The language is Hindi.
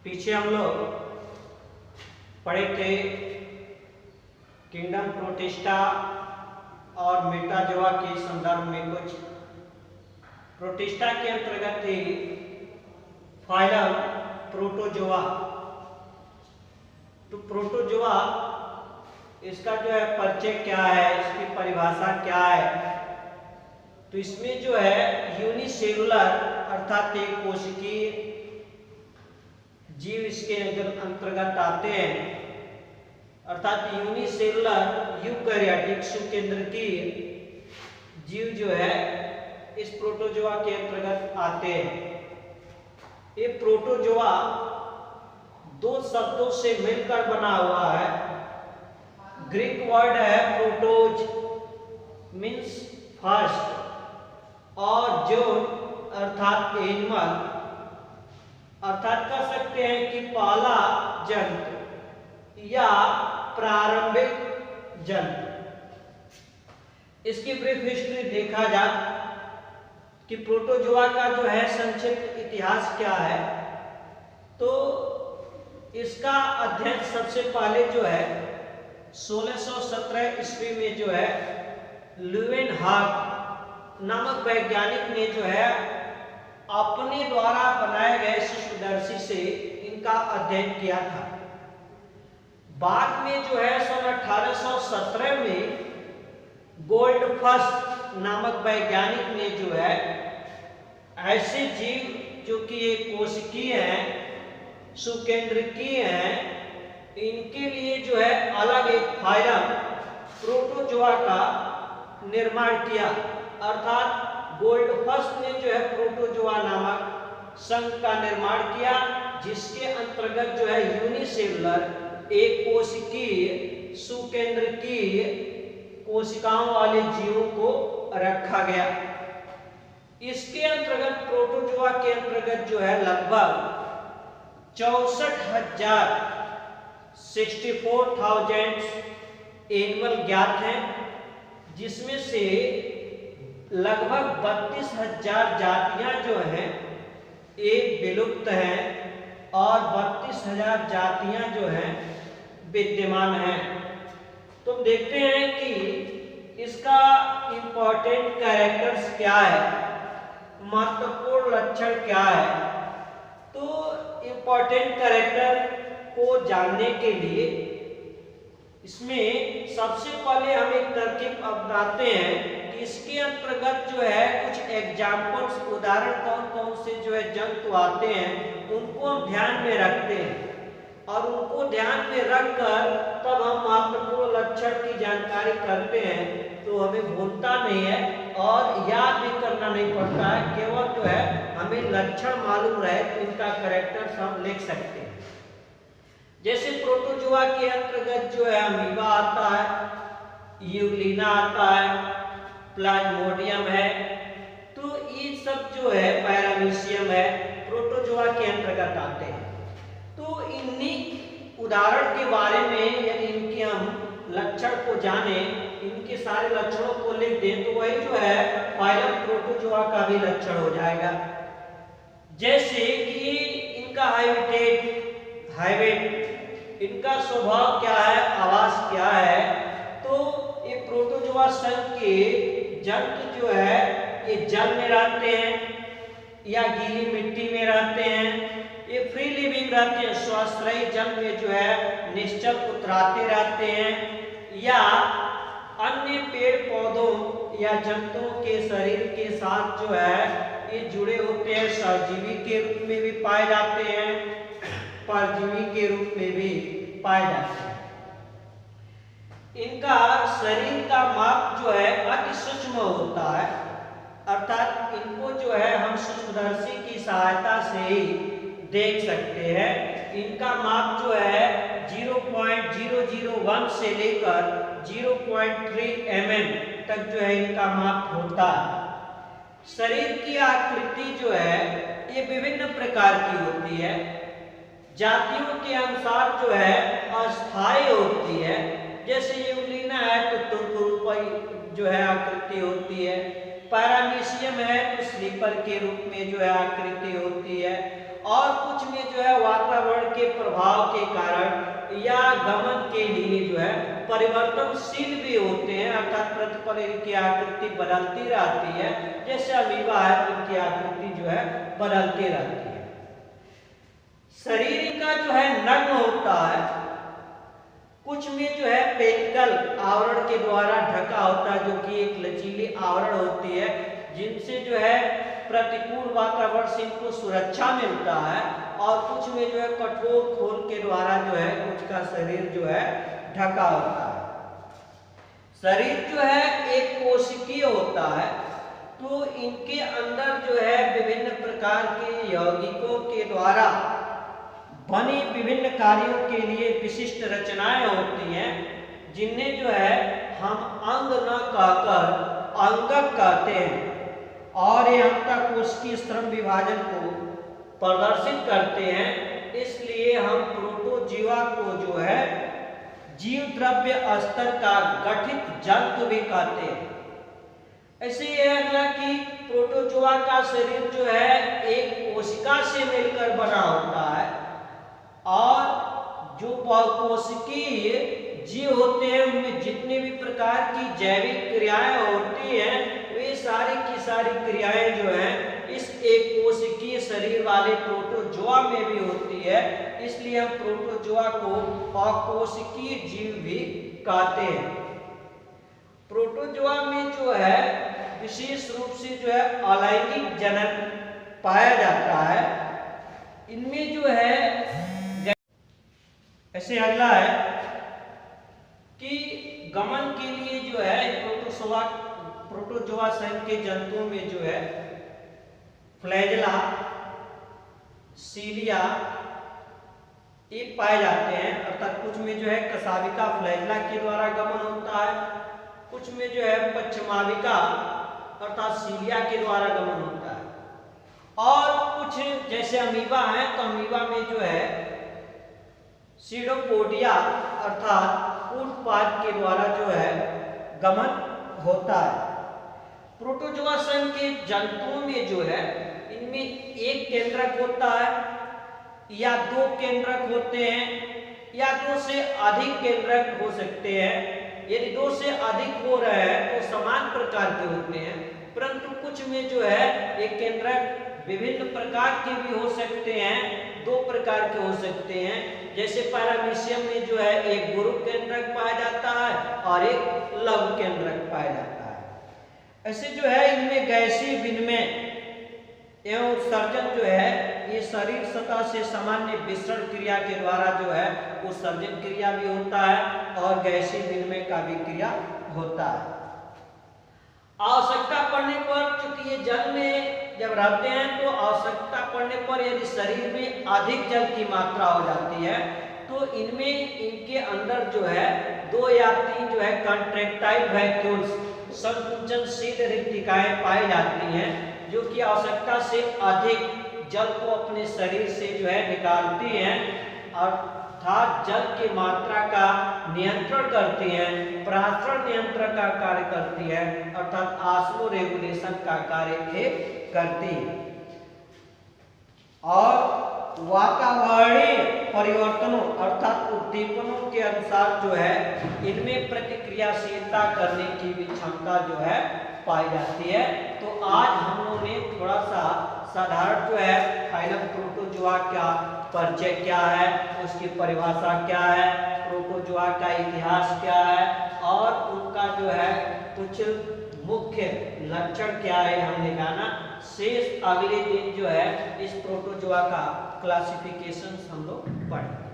पीछे हम लोग पढ़े थे किंगडम प्रोटिस्टा और मेटाजोआ के संदर्भ में कुछ। प्रोटिस्टा के अंतर्गत थी फाइलम प्रोटोजोआ। तो प्रोटोजोआ इसका जो है परिचय क्या है, इसकी परिभाषा क्या है। तो इसमें जो है यूनिसेलुलर अर्थात एक कोशिकीय जीव इसके अंतर्गत आते हैं, अर्थात यूनिसेलुलर यूकैरियोटिक सुकेंद्रकीय जीव जो है इस प्रोटोजोआ के अंतर्गत आते हैं। ये प्रोटोजोआ दो शब्दों से मिलकर बना हुआ है। ग्रीक वर्ड है प्रोटोज मीन्स फर्स्ट और जोन अर्थात एनिमल, अर्थात कह सकते हैं कि पहला जंतु या प्रारंभिक जंतु। इसकी ब्रीफ हिस्ट्री देखा जाए कि प्रोटोजोआ का जो है संक्षिप्त इतिहास क्या है, तो इसका अध्ययन सबसे पहले जो है 1617 ईस्वी में जो है ल्यूवेनहॉक नामक वैज्ञानिक ने जो है अपने द्वारा बनाए गए सूक्ष्मदर्शी से इनका अध्ययन किया था। बाद में जो है सन 1817 में गोल्डफस्ट नामक वैज्ञानिक ने जो है ऐसे जीव जो कि एक कोशिकीय हैं, सुकेंद्रकीय हैं, इनके लिए जो है अलग एक फाइलम प्रोटोजोआ का निर्माण किया। अर्थात गोल्डफस्ट ने जो है प्रोटोजोआ नामक संघ का निर्माण किया, जिसके अंतर्गत जो है यूनिसेलुलर एक कोशिकीय सुकेंद्रकीय कोशिकाओं वाले जीवों को रखा गया। इसके अंतर्गत प्रोटोजोआ के अंतर्गत जो है लगभग 64,000 एनिमल ज्ञात हैं, जिसमें से लगभग 32,000 जातियां जो हैं एक विलुप्त हैं और 32,000 जातियां जो हैं विद्यमान हैं। तो देखते हैं कि इसका इंपॉर्टेंट कैरेक्टर्स क्या है, महत्वपूर्ण लक्षण क्या है। तो इंपॉर्टेंट कैरेक्टर को जानने के लिए इसमें सबसे पहले हम एक तरकीब अपनाते हैं कि इसके अंतर्गत जो है कुछ एग्जाम्पल्स, उदाहरण कौन कौन से जो है जंतु आते हैं उनको हम ध्यान में रखते हैं और उनको ध्यान में रखकर तब हम महत्वपूर्ण लक्षण की जानकारी करते हैं, तो हमें भूलता नहीं है और याद भी करना नहीं पड़ता है। केवल जो है हमें लक्षण मालूम रहे तो इनका कैरेक्टर्स हम लिख सकते हैं। जैसे प्रोटोजोआ के अंतर्गत जो है अमीबा आता है, यूग्लिना आता है, प्लाज्मोडियम है, तो ये सब जो है पैरामीशियम है, प्रोटोजोआ के अंतर्गत आते हैं। तो इन्हीं उदाहरण के बारे में यदि इनके हम लक्षण को जाने, इनके सारे लक्षणों को लिख दें तो वही जो है फाइलम प्रोटोजोआ का भी लक्षण हो जाएगा। जैसे कि इनका हैबिटेट, इनका स्वभाव क्या है, आवास क्या है। तो ये प्रोटोजोआ संघ के जंतु जो है ये जल में रहते हैं या गीली मिट्टी में रहते हैं, ये फ्री लिविंग रहते हैं, स्वाश्रयी जल में जो है निश्चल उतराते रहते हैं या अन्य पेड़ पौधों या जंतुओं के शरीर के साथ जो है ये जुड़े होते हैं, सहजीवी के रूप में भी पाए जाते हैं, परजीवी के रूप में भी पाए जाते हैं। इनका शरीर का माप जो है अति सूक्ष्म होता है, अर्थात इनको जो है हम सूक्ष्मदर्शी की सहायता से ही देख सकते हैं। इनका माप जो है 0.001 से लेकर 0.3 mm तक जो है इनका माप होता है। शरीर की आकृति जो है ये विभिन्न प्रकार की होती है, जातियों के अनुसार जो है अस्थायी होती है। जैसे यूग्लिना है तो तुरतुरुपई जो है आकृति होती है, पैरामीशियम है तो स्लीपर के रूप में जो है आकृति होती है, और कुछ में जो है वातावरण प्रभाव के कारण या गमन के लिए जो है परिवर्तनशील भी होते हैं, अर्थात प्रतिपल की आकृति बदलती रहती है। जैसे अमीबा है उनकी आकृति जो है बदलती रहती है। शरीर का जो है नग्न होता है, कुछ में जो है पेनिकल आवरण के द्वारा ढका होता है, जो कि एक लचीली आवरण होती है, जिनसे जो है प्रतिकूल वातावरण से इनको सुरक्षा मिलता है। और कुछ में जो है कठोर खोल के द्वारा जो है कुछ का शरीर जो है ढका होता है। शरीर जो है एक कोशिकीय होता है, तो इनके अंदर जो है विभिन्न प्रकार के यौगिकों के द्वारा बनी विभिन्न कार्यों के लिए विशिष्ट रचनाएं होती हैं, जिन्हें जो है हम अंग न कहकर अंगक कहते हैं। और ये अंतः कोशिकीय श्रम विभाजन को प्रदर्शित करते हैं। इसलिए हम प्रोटोजीवा को जो है जीव द्रव्य स्तर का गठित जंतु भी कहते हैं। ऐसे ये अगला कि प्रोटोजोआ का शरीर जो है एक कोशिका से मिलकर बना होता है, और जो बहुकोशिकीय जीव होते हैं उनमें जितने भी प्रकार की जैविक क्रियाएं होती हैं, वे सारी की सारी क्रियाएं जो हैं इस एक कोशिकीय शरीर वाले प्रोटोजोआ में भी होती है। इसलिए हम प्रोटोजोआ को अकोशिकीय जीव भी कहते हैं। प्रोटोजोआ में जो है विशेष रूप से जो है अलैंगिक जनन पाया जाता है। इनमें जो है ऐसे अगला है कि गमन के लिए जो है प्रोटोजोआ संघ के जंतुओं में जो है फ्लैजेला, सीलिया ये पाए जाते हैं। अर्थात कुछ में जो है कशाविका फ्लैजेला के द्वारा गमन होता है, कुछ में जो है पश्चिमाविका अर्थात सीलिया के द्वारा गमन होता है। और कुछ जैसे अमीबा है, तो अमीबा में जो है सीडोपोडिया अर्थात ऊतपाद के द्वारा जो है गमन होता है। प्रोटोजोआ संघ के जंतुओं में जो है इनमें एक केंद्रक होता है या दो केंद्रक होते हैं, या दो से अधिक केंद्रक हो सकते हैं। यदि दो से अधिक हो रहे हैं तो समान प्रकार के होते हैं, परंतु कुछ में जो है एक केंद्रक विभिन्न प्रकार के भी हो सकते हैं, दो प्रकार के हो सकते हैं। जैसे पैरामीशियम में जो है एक गुरु केंद्रक पाया जाता है और एक लघु केंद्रक पाया जाता है। ऐसे जो है इनमें गैसीय विनिमय एवं उत्सर्जन जो है ये शरीर सतह से सामान्य विसरण क्रिया के द्वारा जो है उत्सर्जन क्रिया भी होता है और गैसीय विनिमय का भी क्रिया होता है। आवश्यकता पड़ने पर, चूंकि ये जल में जब रहते हैं तो आवश्यकता पड़ने पर यदि शरीर में अधिक जल की मात्रा हो जाती है तो इनमें इनके अंदर जो है 2 या 3 जो है कॉन्ट्रैक्टाइल वैक्यूल्स संकुचनशील रिक्तिकाएं पाई जाती हैं, जो कि आवश्यकता से अधिक जल को अपने शरीर से जो है निकालती हैं, अर्थात जल की मात्रा का नियंत्रण करती हैं, प्रासरण नियंत्रण का कार्य करती है, अर्थात ऑस्मो रेगुलेशन का कार्य करती है। और वातावरणीय परिवर्तनों अर्थात उद्दीपनों के अनुसार जो है इनमें प्रतिक्रियाशीलता करने की भी क्षमता जो है पाई जाती है। तो आज हम लोगों ने थोड़ा सा साधारण जो है फाइलम प्रोटोजोआ का परिचय क्या है, उसकी परिभाषा क्या है, प्रोटोजोआ का इतिहास क्या है और उनका जो है कुछ मुख्य लक्षण क्या है हमने जाना। शेष अगले दिन जो है इस प्रोटोजोआ का क्लासिफिकेशन हम लोग पढ़ेंगे।